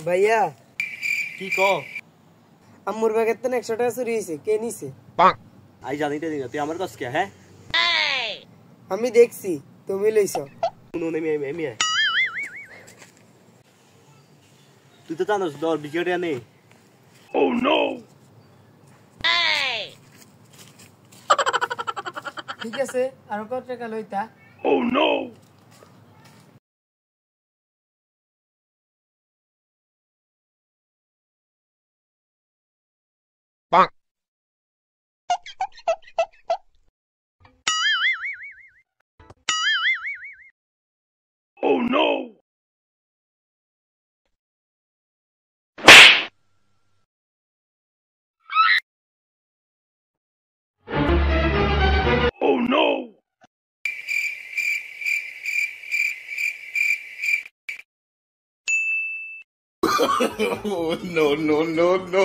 ভাইয়া কি কও আম্মুর ব্যাগের তো 100 টাকা চুরি হয়েছে, কে নিছে? আই জানিতে দিন তুই আমার কাছে কে হ্যাঁ আমি দেখছি তুমি লইছো। শুনো নেমি এমি তুই তো জানোস দর বিকেটে নেই ও নো ঠিক আছে আর কত টাকা লইতা? ও no Oh no! Oh no! Oh, no, no, no, no.